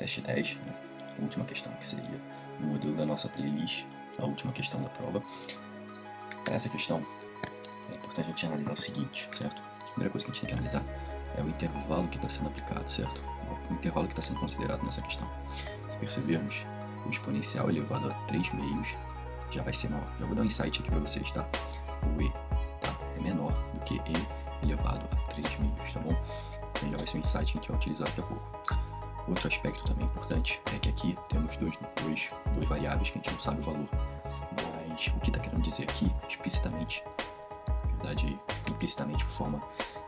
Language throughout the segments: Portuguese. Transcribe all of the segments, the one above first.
teste 10, né? A última questão, que seria o modelo da nossa playlist, a última questão da prova. Para essa questão, é importante a gente analisar o seguinte, certo? A primeira coisa que a gente tem que analisar é o intervalo que está sendo aplicado, certo? O intervalo que está sendo considerado nessa questão. Se percebermos, o exponencial elevado a 3 meios já vai ser maior. Já vou dar um insight aqui para vocês, tá? O e, tá? É menor do que e elevado a 3 meios, tá bom? Esse já vai ser um insight que a gente vai utilizar daqui a pouco. Outro aspecto também importante é que aqui temos duas variáveis que a gente não sabe o valor. Mas o que está querendo dizer aqui, explicitamente, na verdade, implicitamente,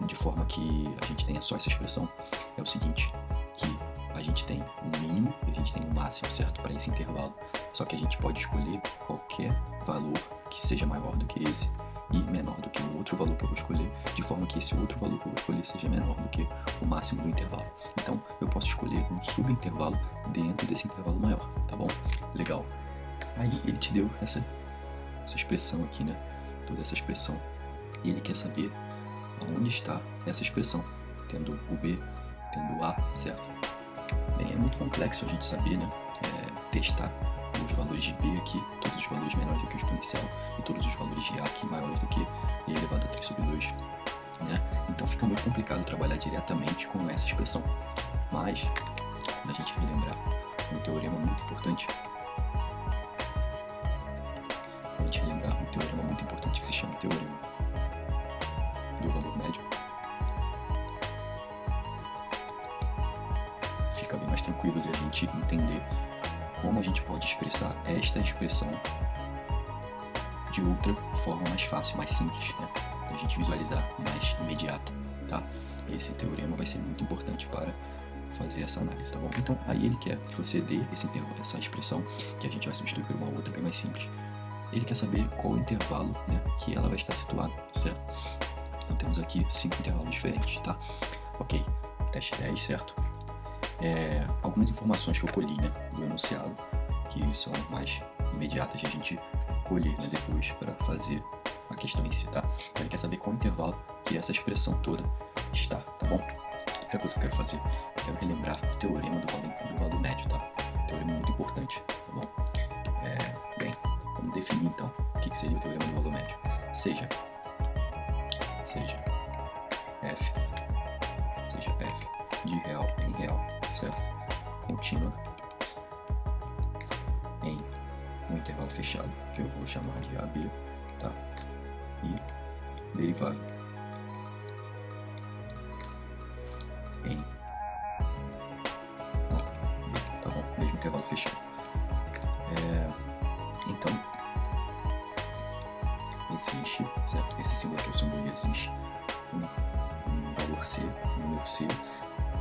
de forma que a gente tenha só essa expressão, é o seguinte, que a gente tem um mínimo e a gente tem um máximo, certo? Para esse intervalo. Só que a gente pode escolher qualquer valor que seja maior do que esse e menor do que o outro valor que eu vou escolher, de forma que esse outro valor que eu vou escolher seja menor do que o máximo do intervalo. Então, eu posso escolher um subintervalo dentro desse intervalo maior, tá bom? Legal. Aí ele te deu essa expressão aqui, né? Toda essa expressão. E ele quer saber aonde está essa expressão, tendo o b, tendo o a, certo? Bem, é muito complexo a gente saber, né? Testar os valores de b aqui, todos os valores menores do que o exponencial, e todos os valores de a aqui maiores do que e elevado a 3 sobre 2. Né? Então fica muito complicado trabalhar diretamente com essa expressão. Mas, a gente relembrar um teorema muito importante, que se chama teorema do valor médio, fica bem mais tranquilo de a gente entender como a gente pode expressar esta expressão de outra forma mais fácil, mais simples, né? Para a gente visualizar mais imediata, tá? Esse teorema vai ser muito importante para fazer essa análise, tá bom? Então, aí ele quer que você dê essa expressão, que a gente vai substituir por uma outra bem mais simples. Ele quer saber qual o intervalo, né, que ela vai estar situada, certo? Então, temos aqui 5 intervalos diferentes, tá? Ok, teste 10, certo? Algumas informações que eu colhi, né, do enunciado, que são mais imediatas de a gente colher, né, depois para fazer a questão em si, tá? Ele quer saber qual intervalo que essa expressão toda está, tá bom? A primeira coisa que eu quero fazer, eu quero relembrar o teorema do valor médio, tá? Um teorema muito importante, tá bom? Bem, vamos definir então o que seria o teorema do valor médio. Seja f de real em real, certo? Contínua em um intervalo fechado, que eu vou chamar de AB, tá? E derivável em A, tá bom? Mesmo intervalo fechado. Então, existe, certo? Esse símbolo aqui é o símbolo, existe um valor C, um número C,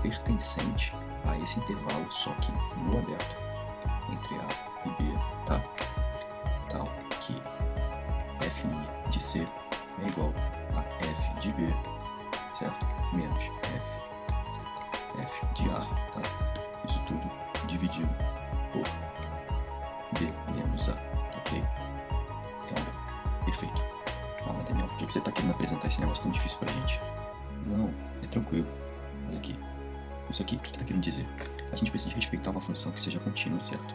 pertencente a esse intervalo, só que no aberto, entre A e B, tá? Tal que f de C é igual a f de B, certo? Menos f de A, tá? Isso tudo dividido por B menos A, ok? Então, perfeito. Ah, mas Daniel, por que você está querendo apresentar esse negócio tão difícil pra gente? Não, é tranquilo. Olha aqui. Isso aqui, o que está querendo dizer? A gente precisa respeitar uma função que seja contínua, certo?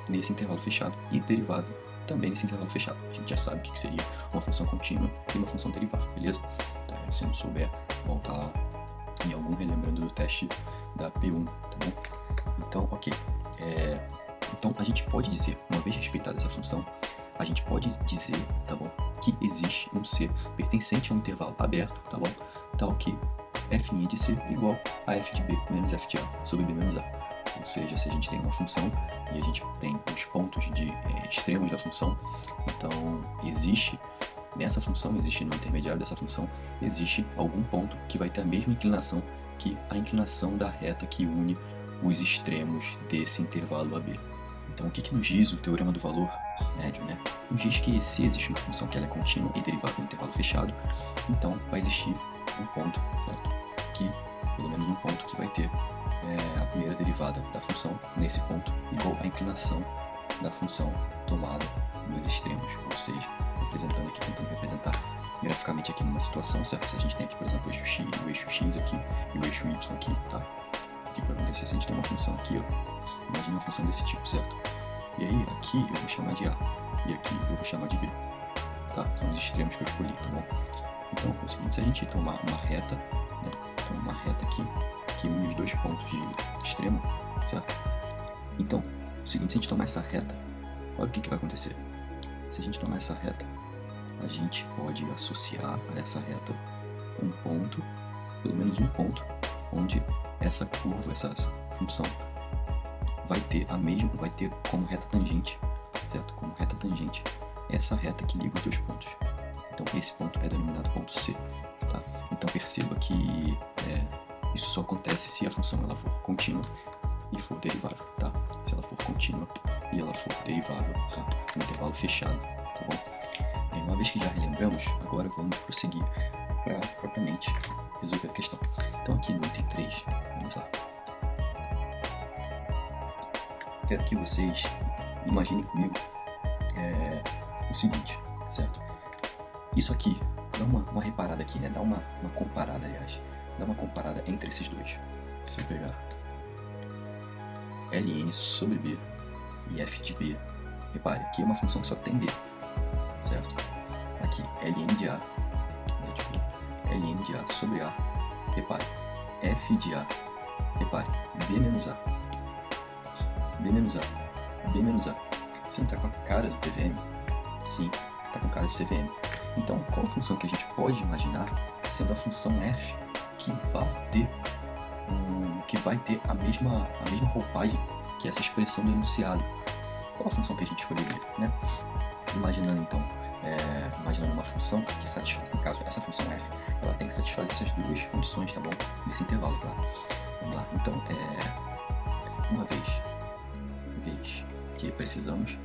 Nesse intervalo fechado e derivável também nesse intervalo fechado. A gente já sabe o que seria uma função contínua e uma função derivável, beleza? Tá, se não souber, volta lá em algum relembrando do teste da P1, tá bom? Então, ok. Então, a gente pode dizer, uma vez respeitada essa função, a gente pode dizer, tá bom, que existe um C pertencente a um intervalo aberto, tá bom? Tal que f' de C é igual a f de B menos f de A sobre B menos A. Ou seja, se a gente tem uma função e a gente tem os pontos de extremos da função, então existe nessa função, existe no intermediário dessa função, existe algum ponto que vai ter a mesma inclinação que a inclinação da reta que une os extremos desse intervalo AB. Então, o que nos diz o teorema do valor médio, né? Nos diz que se existe uma função que ela é contínua e derivável no intervalo fechado, então vai existir um ponto, certo? Pelo menos um ponto que vai ter a primeira derivada da função nesse ponto igual à inclinação da função tomada nos extremos, ou seja, representando aqui, tentando representar graficamente aqui numa situação, certo? Se a gente tem aqui, por exemplo, o eixo x aqui e o eixo y aqui, tá? O que vai acontecer se a gente tem uma função aqui, ó, Imagina uma função desse tipo, certo? E aí, aqui eu vou chamar de A, e aqui eu vou chamar de B, tá? São os extremos que eu escolhi, tá bom? Então, é o seguinte, se a gente tomar uma reta, né? Então, uma reta aqui, que une os dois pontos de extremo, certo? Então, é o seguinte, se a gente tomar essa reta, olha o que vai acontecer. Se a gente tomar essa reta, a gente pode associar a essa reta um ponto, pelo menos um ponto, onde essa curva, essa função vai ter como reta tangente, certo? Como reta tangente, essa reta que liga os dois pontos. Então esse ponto é denominado ponto C, tá? Então perceba que isso só acontece se a função ela for contínua e for derivável, tá? Se ela for contínua e ela for derivável, tá? No intervalo fechado, tá bom? E uma vez que já relembramos, agora vamos prosseguir para propriamente resolver a questão. Então aqui no item 3, vamos lá. Quero que vocês imaginem comigo o seguinte, certo? Isso aqui, dá uma reparada aqui, né? Dá uma comparada, aliás. Dá uma comparada entre esses dois. Se eu pegar ln sobre b e f de b, repare, aqui é uma função que só tem b, certo? Aqui, ln de a, né? Tipo, ln de a sobre a, repare, f de a, repare, b menos a, b menos a, b menos a. Você não tá com a cara do TVM? Sim, tá com cara de TVM. Então, qual a função que a gente pode imaginar sendo a função f que vai ter a mesma roupagem que essa expressão do enunciado? Qual a função que a gente escolheria, né? Imaginando então, imaginando uma função que satisfaz, no caso, essa função f, ela tem que satisfazer essas duas condições, tá bom? Nesse intervalo, tá? Vamos lá. Então, uma vez que precisamos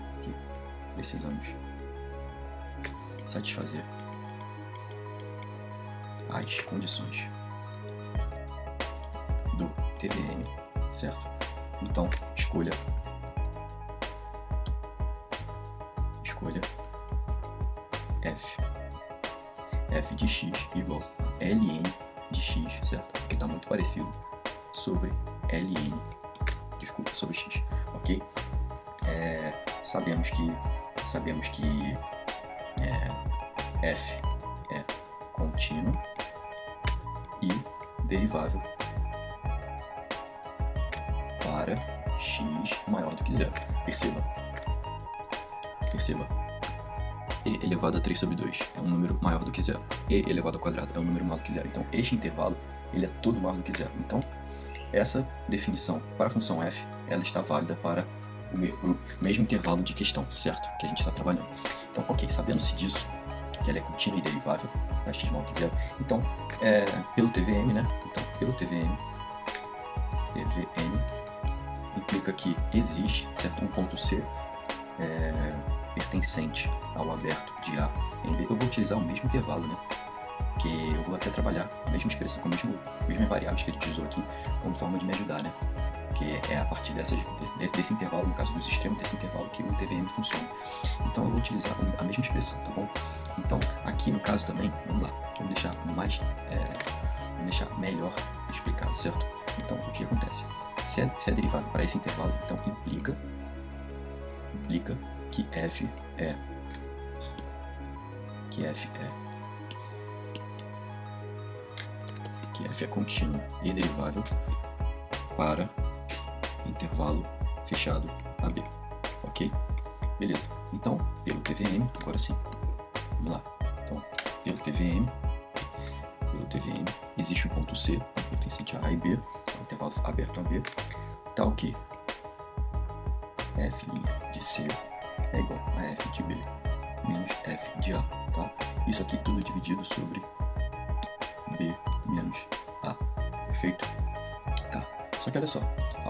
satisfazer as condições do TVM, certo? Então, escolha f de x igual a ln de x, certo? Porque está muito parecido sobre ln, sobre x, ok? Sabemos que f é contínuo e derivável para x maior do que zero. Perceba, e elevado a 3 sobre 2 é um número maior do que zero, e elevado ao quadrado é um número maior do que zero. Então este intervalo ele é todo maior do que zero. Então essa definição para a função f ela está válida para o mesmo intervalo de questão, certo? Que a gente está trabalhando. Então, ok, sabendo-se disso, que ela é contínua e derivável para x maior que zero, então, pelo TVM, né? Então, pelo TVM implica que existe, certo? Um ponto C pertencente ao aberto de A em B. Eu vou utilizar o mesmo intervalo, né? Que eu vou até trabalhar com a mesma expressão, com as mesmas variáveis que ele utilizou aqui, como forma de me ajudar, né? Que é a partir desse intervalo, no caso dos extremos desse intervalo, que o TVM funciona. Então eu vou utilizar a mesma expressão, tá bom? Então aqui no caso também, vamos lá, vamos deixar melhor explicado, certo? Então o que acontece? Se é derivado para esse intervalo, então implica que f é contínuo e derivável para intervalo fechado AB, ok? Beleza, então pelo TVM, agora sim, vamos lá. Então pelo TVM existe um ponto C pertencente a A e B, intervalo aberto a B, tal que f' de C é igual a f de B menos f de A, tá? Isso aqui tudo dividido sobre B menos A, perfeito? Tá, só que olha só,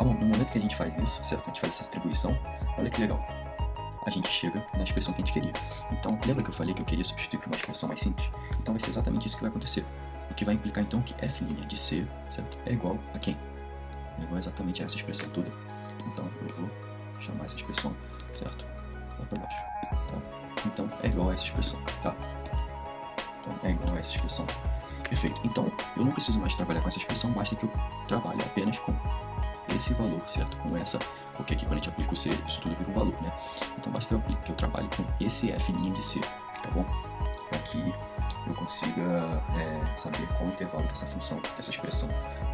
no momento que a gente faz isso, certo? A gente faz essa distribuição, olha que legal, a gente chega na expressão que a gente queria. Então, lembra que eu falei que eu queria substituir por uma expressão mais simples? Então vai ser exatamente isso que vai acontecer, o que vai implicar então que f' de C, certo? É igual a quem? É igual exatamente a essa expressão toda. Então eu vou chamar essa expressão, certo? Lá para baixo, tá? Então é igual a essa expressão, tá? Então é igual a essa expressão. Perfeito. Então eu não preciso mais trabalhar com essa expressão, basta que eu trabalhe apenas com esse valor, certo? Com essa porque aqui quando a gente aplica o C, isso tudo vira um valor, né? Então basta que eu trabalhe com esse f' de C, tá bom? Para que eu consiga saber qual o intervalo que essa função, que essa expressão,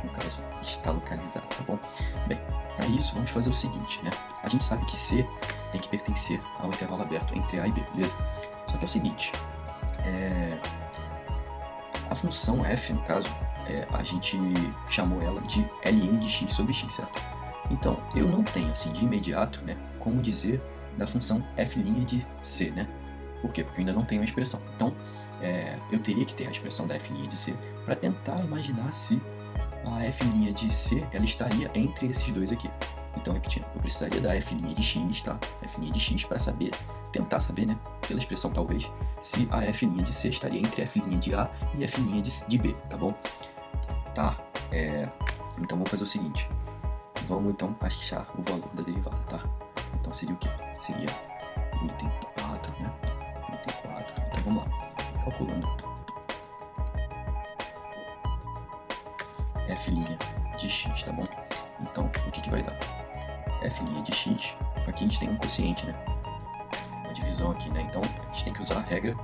no caso, está localizada, tá bom? Bem, para isso, vamos fazer o seguinte, né? A gente sabe que C tem que pertencer ao intervalo aberto entre A e B, beleza? Só que é o seguinte, a função f, no caso, a gente chamou ela de ln de x sobre x, certo? Então, eu não tenho, assim, de imediato, né, como dizer da função f' de C, né? Por quê? Porque eu ainda não tenho a expressão. Então, eu teria que ter a expressão da f' de C para tentar imaginar se a f' de C ela estaria entre esses dois aqui. Então, repetindo, eu precisaria da f' de x, tá? f' de x para saber, tentar saber, né, pela expressão talvez, se a f' de C estaria entre f' de A e f' de B, tá bom? Tá, então vamos fazer o seguinte, vamos então achar o valor da derivada, tá? Então seria o quê? Seria o item 4, né? O item 4, então vamos lá, calculando f' de x, tá bom? Então, o que vai dar? F' de x, aqui a gente tem um quociente, né? Uma divisão aqui, né? Então, a gente tem que usar a regra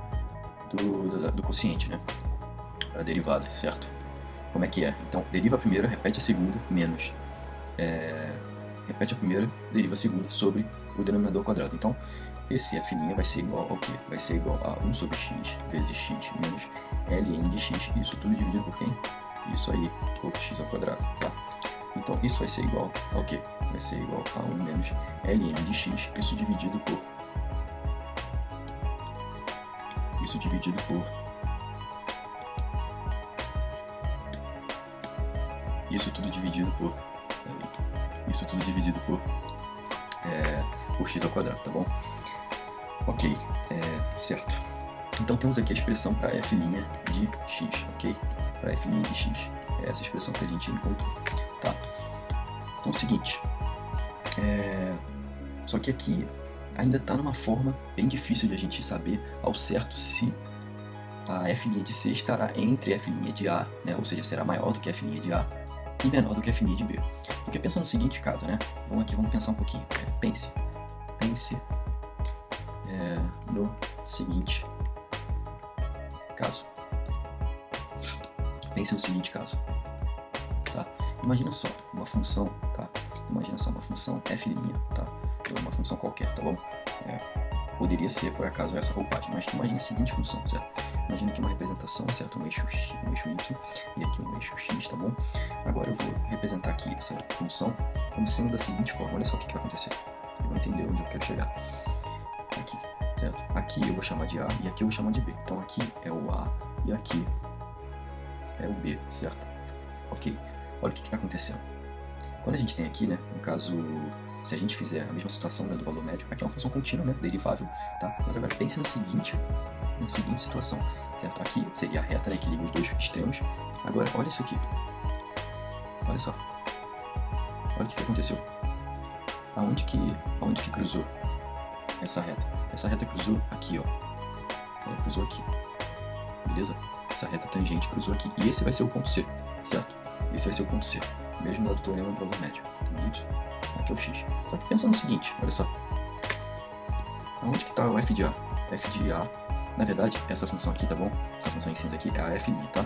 do quociente, né? Para a derivada, certo? Como é que é? Então, deriva a primeira, repete a segunda, menos. Repete a primeira, deriva a segunda sobre o denominador quadrado. Então, esse f' vai ser igual ao quê? Vai ser igual a 1 sobre x vezes x menos ln de x. Isso tudo dividido por quem? Isso aí, outro x ao quadrado, tá? Então, isso vai ser igual ao quê? Vai ser igual a 1 menos ln de x, isso dividido por... Isso dividido por x ao quadrado, tá bom? Ok, certo. Então temos aqui a expressão para f' de x, ok? Para f' de x. É essa expressão que a gente encontrou, tá? Então é o seguinte, só que aqui ainda está numa forma bem difícil de a gente saber ao certo se a f' de C estará entre f' de A, né? Ou seja, será maior do que f' de A e menor do que f' de B. Porque pensa no seguinte caso, né? Vamos pensar um pouquinho. Pense no seguinte caso. Pense no seguinte caso, tá? Imagina só uma função, tá? Imagina só uma função f', tá? Ou uma função qualquer, tá bom? Poderia ser, por acaso, essa roupagem, mas imagine a seguinte função, certo? Imagina aqui uma representação, certo? Um eixo x, um eixo y e aqui um eixo x, tá bom? Agora eu vou representar aqui essa função como sendo da seguinte forma. Olha só o que vai acontecer. Eu vou entender onde eu quero chegar. Aqui, certo? Aqui eu vou chamar de A e aqui eu vou chamar de B. Então aqui é o A e aqui é o B, certo? Ok. Olha o que está acontecendo. Quando a gente tem aqui, né, no caso, se a gente fizer a mesma situação, né, do valor médio, aqui é uma função contínua, né, derivável, tá? Mas agora pense na seguinte situação, certo? Aqui seria a reta, né, que liga os dois extremos. Agora, olha isso aqui. Olha só. Olha o que aconteceu. Aonde que cruzou essa reta? Essa reta cruzou aqui, ó. Ela cruzou aqui. Beleza? Essa reta tangente cruzou aqui. E esse vai ser o ponto C, certo? Esse vai ser o ponto C. Mesmo lá do teorema do valor médio. Entendido? Aqui é o x. Só que pensa no seguinte, olha só. Aonde que está o f de A? F de A, na verdade, essa função aqui, tá bom? Essa função em cinza aqui é a f', tá?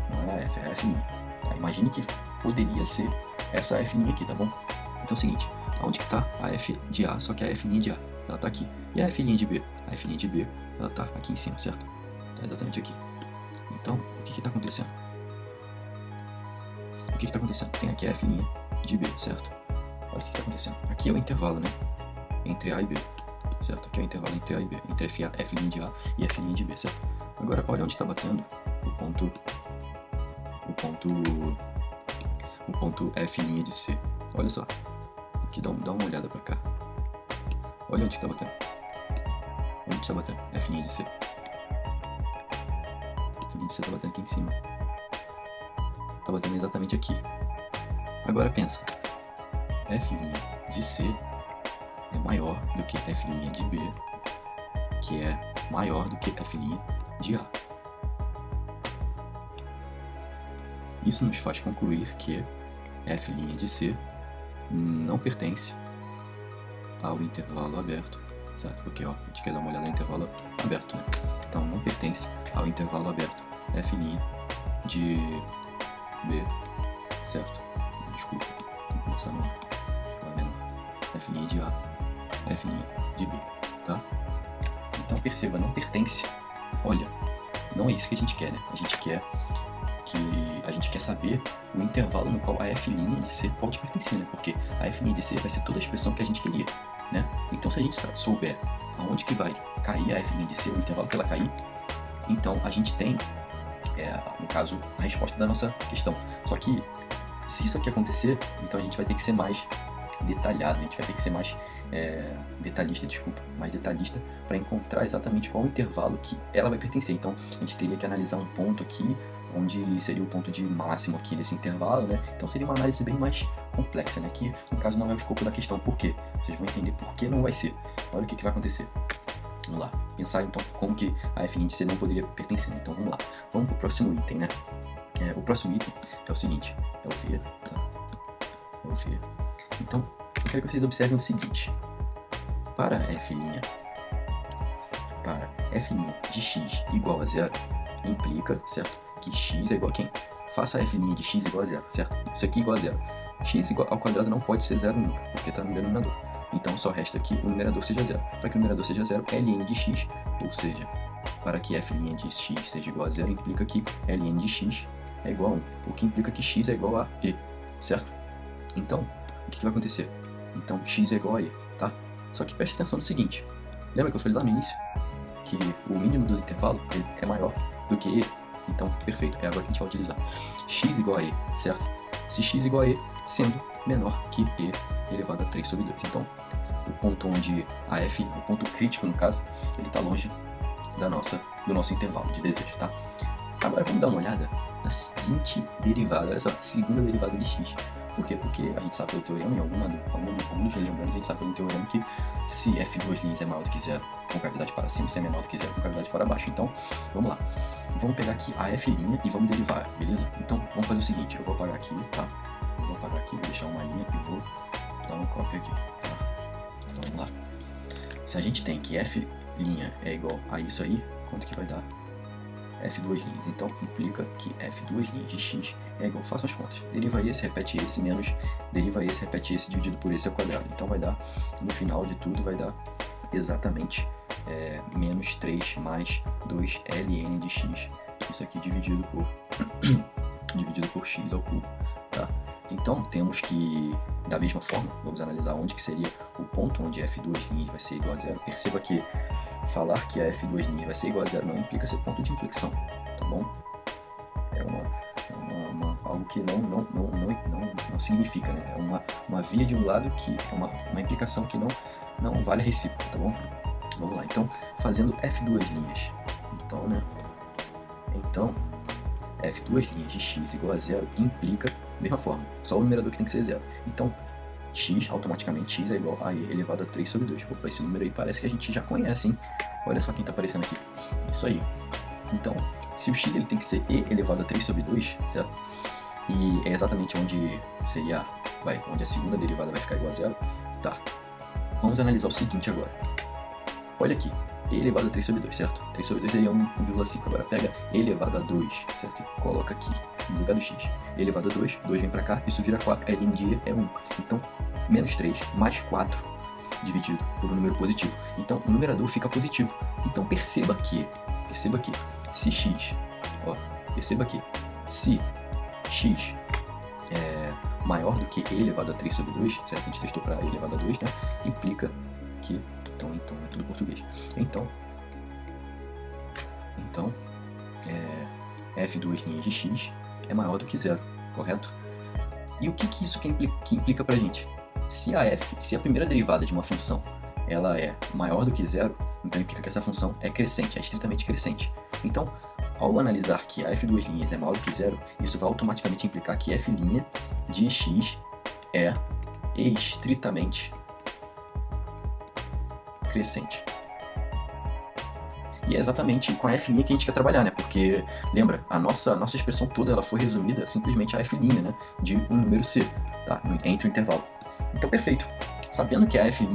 Não é a f, é a f'. Tá? Imagine que poderia ser essa f' aqui, tá bom? Então é o seguinte, aonde que está a f de A? Só que a f' de A, ela tá aqui. E a f' de B? A f' de B, ela tá aqui em cima, certo? Tá exatamente aqui. Então, o que está acontecendo? O que está acontecendo? Tem aqui a f' de B, certo? Olha o que está acontecendo. Aqui é o intervalo, né? Entre A e B, certo? Aqui é o intervalo entre A e B, entre f' de A e f' de B, certo? Agora, olha onde está batendo o ponto f' de C. Olha só. Aqui dá uma olhada para cá. Olha onde está batendo. Onde está batendo? F' de C. F' de C está batendo aqui em cima. Está batendo exatamente aqui. Agora pensa. F' de C é maior do que f' de B, que é maior do que f' de A. Isso nos faz concluir que f' de C não pertence ao intervalo aberto, certo? Porque ó, a gente quer dar uma olhada no intervalo aberto, né? Então não pertence ao intervalo aberto f' de b, certo? Desculpa, vou começar no menor. F' de a, f' de b, tá? Então perceba, não pertence. Olha, não é isso que a gente quer, né? A gente quer saber o intervalo no qual a f' de C pode pertencer, né? Porque a f' de C vai ser toda a expressão que a gente queria, né? Então se a gente souber aonde que vai cair a f' de C, o intervalo que ela cair, então a gente tem, no caso, a resposta da nossa questão. Só que se isso aqui acontecer, então a gente vai ter que ser mais detalhado, a gente vai ter que ser mais mais detalhista para encontrar exatamente qual o intervalo que ela vai pertencer. Então a gente teria que analisar um ponto aqui, onde seria o ponto de máximo aqui nesse intervalo, né? Então seria uma análise bem mais complexa, né? Que no caso não é o escopo da questão. Por quê? Vocês vão entender por que não vai ser. Olha o que vai acontecer. Vamos lá, pensar então como que a f' de C não poderia pertencer. Então vamos lá, vamos para o próximo item, né? O próximo item é o seguinte, é o V, tá? É o V. Então, eu quero que vocês observem o seguinte. Para f' de x igual a 0, implica, certo? Que x é igual a quem? Faça a f' de x igual a 0, certo? Isso aqui igual a 0. X igual ao quadrado não pode ser 0 nunca, porque está no denominador. Então só resta que o numerador seja 0. Para que o numerador seja 0, ln de x, ou seja, para que f' de x seja igual a 0, implica que ln de x é igual a 1, o que implica que x é igual a e, certo? Então, o que vai acontecer? Então, x é igual a e, tá? Só que preste atenção no seguinte, lembra que eu falei lá no início que o mínimo do intervalo é maior do que e? Então, perfeito, é agora que a gente vai utilizar. X igual a e, certo? Se x igual a e, sendo menor que e elevado a 3 sobre 2. Então, o ponto onde a f, o ponto crítico no caso, ele está longe do nosso intervalo de desejo, tá? Agora vamos dar uma olhada na seguinte derivada, olha só, segunda derivada de x. Por quê? Porque a gente sabe pelo teorema, em alguns relembrantes, a gente sabe pelo teorema que se f' é maior do que 0 com cavidade para cima, se é menor do que 0 com cavidade para baixo. Então, vamos lá. Vamos pegar aqui a f' e vamos derivar, beleza? Então, vamos fazer o seguinte, eu vou apagar aqui, tá? Eu vou apagar aqui, vou deixar uma linha e vou dar um copy aqui, tá? Então, vamos lá. Se a gente tem que f' é igual a isso aí, quanto que vai dar? f2'. Então, implica que f2' de x é igual, faça as contas, deriva esse, repete esse, menos deriva esse, repete esse, dividido por esse ao quadrado. Então, vai dar, no final de tudo, vai dar exatamente menos 3 mais 2 ln de x, isso aqui dividido por x ao cubo, tá? Então, temos que, da mesma forma, vamos analisar onde que seria o ponto onde f2' vai ser igual a 0. Perceba que falar que a f2' vai ser igual a 0 não implica ser ponto de inflexão, tá bom? É algo que não significa, né? É uma via de um lado que é uma implicação que não vale a recíproca, tá bom? Vamos lá, então, fazendo f2'. Então, né? Então, f2' de x igual a 0 implica, mesma forma, só o numerador que tem que ser 0. Então, x, automaticamente, x é igual a e elevado a 3 sobre 2. Opa, esse número aí parece que a gente já conhece, hein? Olha só quem tá aparecendo aqui. Isso aí. Então, se o x ele tem que ser e elevado a 3 sobre 2, certo? E é exatamente onde seria, onde a segunda derivada vai ficar igual a 0, tá? Vamos analisar o seguinte agora. Olha aqui, e elevado a 3 sobre 2, certo? 3 sobre 2 aí é 1,5. Agora pega e elevado a 2, certo? E coloca aqui, no lugar do x. E elevado a 2, 2 vem pra cá, isso vira 4. ln de e é 1. Então, menos 3 mais 4 dividido por um número positivo. Então, o numerador fica positivo. Então, perceba que, se x, ó, perceba que, se x é maior do que e elevado a 3 sobre 2, certo? A gente testou para e elevado a 2, né? Implica que, então é tudo português. Então, f2' de x é maior do que 0, correto? E o que isso implica pra gente? Se a primeira derivada de uma função ela é maior do que 0, então implica que essa função é crescente, é estritamente crescente. Então, ao analisar que a f2' é maior do que 0, isso vai automaticamente implicar que f' de x é estritamente crescente. E é exatamente com a f' que a gente quer trabalhar, né? Porque, lembra, a nossa expressão toda ela foi resumida simplesmente a f', né? De um número c, tá? Entre o intervalo. Então, perfeito. sabendo que a f'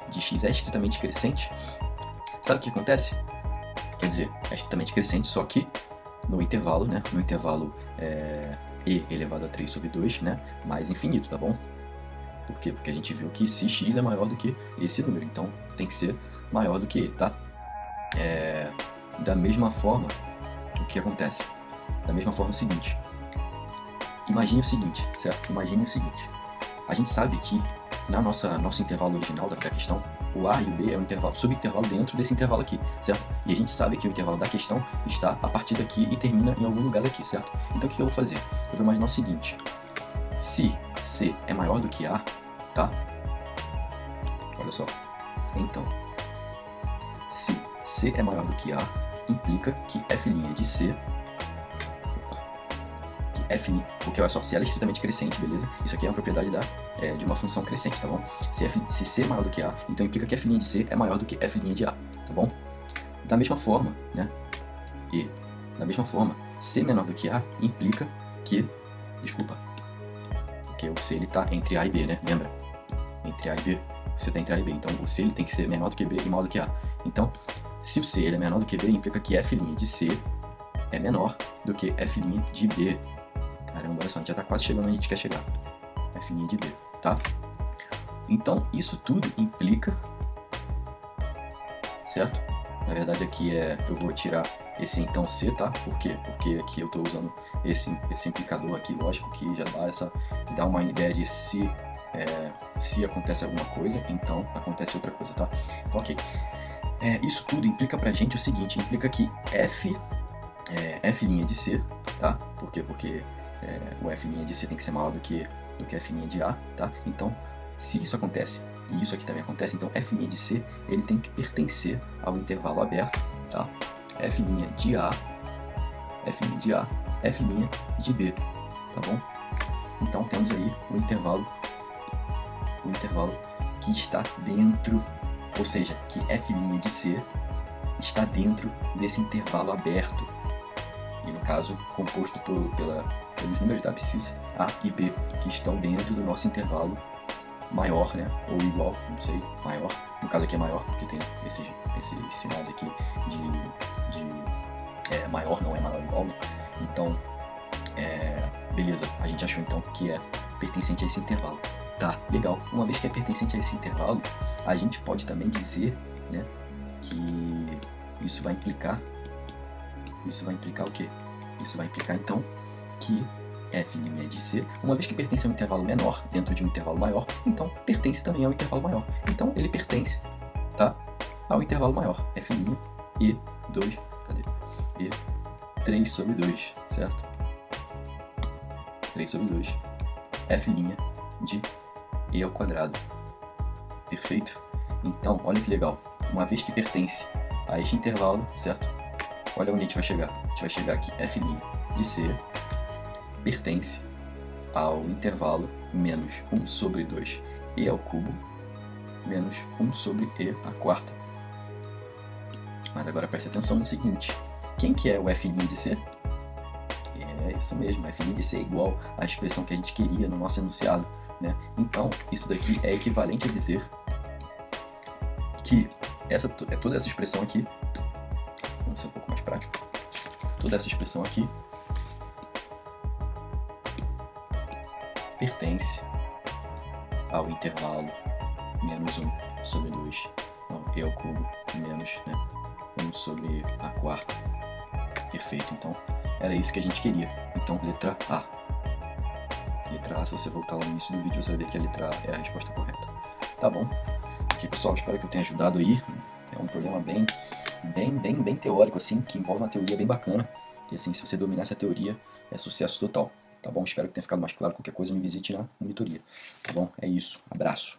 de x é estritamente crescente, sabe o que acontece? Quer dizer, é estritamente crescente, só que no intervalo, né? No intervalo e elevado a 3 sobre 2, né? Mais infinito, tá bom? Por quê? Porque a gente viu que se x é maior do que esse número, então tem que ser maior do que ele, tá? Da mesma forma, o que acontece? Da mesma forma é o seguinte. Imagine o seguinte, certo? Imagine o seguinte. A gente sabe que na nosso intervalo original da questão, o A e o B é um intervalo, subintervalo dentro desse intervalo aqui, certo? E a gente sabe que o intervalo da questão está a partir daqui e termina em algum lugar daqui, certo? Então o que eu vou fazer? Eu vou imaginar o seguinte. Se C é maior do que A, tá? Olha só. Então, se C é maior do que A, implica que f' de C... porque olha só, se ela é estritamente crescente, beleza? Isso aqui é uma propriedade de uma função crescente, tá bom? Se C é maior do que A, então implica que f' de C é maior do que f' de A, tá bom? Da mesma forma, né? E, da mesma forma, C menor do que A implica que... Desculpa. Porque o C ele tá entre A e B, né? Lembra? Entre A e B. C tá entre A e B. Então o C ele tem que ser menor do que B e maior do que A. Então, se o C ele é menor do que B, implica que f' de C é menor do que f' de B. Caramba, olha só, a gente já tá quase chegando onde a gente quer chegar. F' de B, tá? Então, isso tudo implica... Certo? Na verdade, aqui eu vou tirar esse então C, tá? Por quê? Porque aqui eu tô usando esse implicador aqui, lógico, que já dá uma ideia de se acontece alguma coisa, então acontece outra coisa, tá? Então, ok. Isso tudo implica pra gente o seguinte, implica que f' de C, tá? Por quê? Porque o f' de C tem que ser maior do que f' de A, tá? Então, se isso acontece, e isso aqui também acontece, então f' de C, ele tem que pertencer ao intervalo aberto, tá? F' de A, f' de B, tá bom? Então, temos aí o intervalo que está dentro, ou seja, que f' de C está dentro desse intervalo aberto, e no caso, composto pelos números da abscissa A e B, que estão dentro do nosso intervalo maior, né? Ou igual, não sei, maior. No caso aqui é maior, porque tem esses sinais aqui de maior, não é maior igual, né? Então, beleza, a gente achou então que é pertencente a esse intervalo. Tá, legal. Uma vez que é pertencente a esse intervalo, a gente pode também dizer, né, que isso vai implicar o quê? Isso vai implicar então que f' de C, uma vez que pertence a um intervalo menor dentro de um intervalo maior, então pertence também ao intervalo maior. Então ele pertence, tá, ao intervalo maior, f' e 2, e 3 sobre 2, certo? 3 sobre 2, f' de e ao quadrado. Perfeito? Então, olha que legal. Uma vez que pertence a este intervalo, certo? Olha onde a gente vai chegar. A gente vai chegar aqui, f' de C pertence ao intervalo menos 1 sobre 2 e ao cubo menos 1 sobre e à quarta. Mas agora preste atenção no seguinte. Quem que é o f' de C? É isso mesmo, f' de C é igual à expressão que a gente queria no nosso enunciado, né? Então, isso daqui é equivalente a dizer que toda essa expressão aqui, vamos ser um pouco mais prático, toda essa expressão aqui pertence ao intervalo menos 1 sobre 2, e ao cubo menos 1 sobre a quarta. Perfeito, então era isso que a gente queria. Então, letra A. Letra A, se você voltar lá no início do vídeo, você vai ver que a letra A é a resposta correta. Tá bom? Ok, pessoal, espero que eu tenha ajudado aí. É um problema bem teórico, assim, que envolve uma teoria bem bacana. E assim, se você dominar essa teoria, é sucesso total. Tá bom? Espero que tenha ficado mais claro. Qualquer coisa, me visite na monitoria. Tá bom? É isso. Abraço.